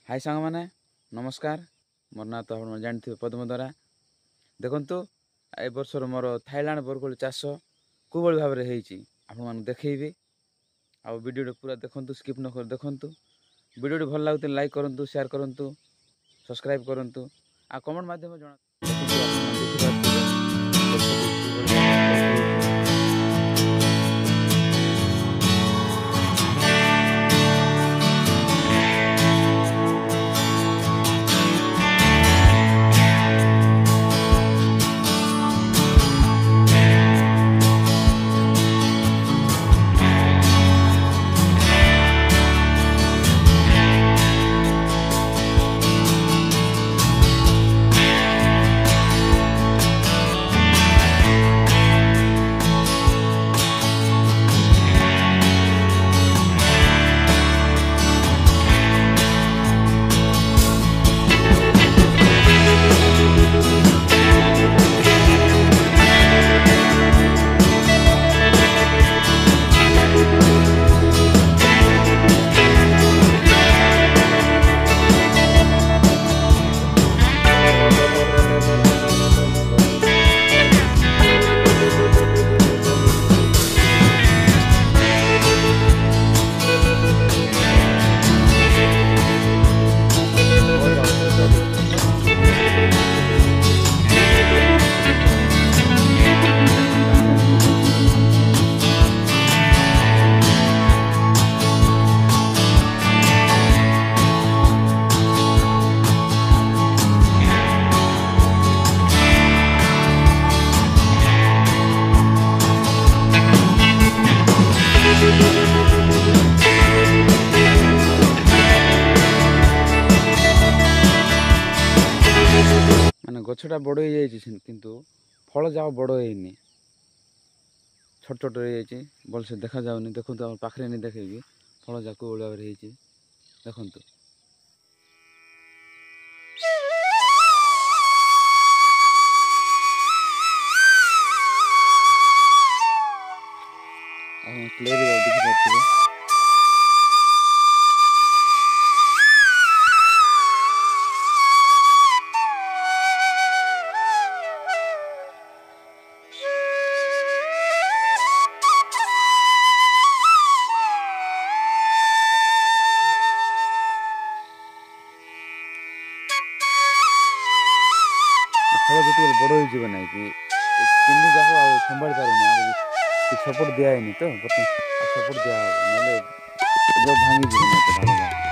हाय सांग माने नमस्कार। मोर ना तो आप जानते पद्मधरा देखु ए बर्षर मोर थाईलैंड बरकोली चाष को भाव में आप देखी आ वीडियो पूरा देखु स्किप न कर देखु वीडियो भल लगे लाइक करूँ शेयर करूँ सब्सक्राइब करूँ आ कमेंट माध्यम जना माने गछटा बड़ हो जाए किंतु फल जाओ बड़ होनी छोट छोट रही भलसे देखा जाऊनी देखो पाखे नहीं देखे फल जाक भाव देखु क्लियर देखी पारे फल जो बड़ हो ना कि जाक संभाली पारे सपोर्ट दिखाई तो सपोर्ट दिया ना भांगी जीवन।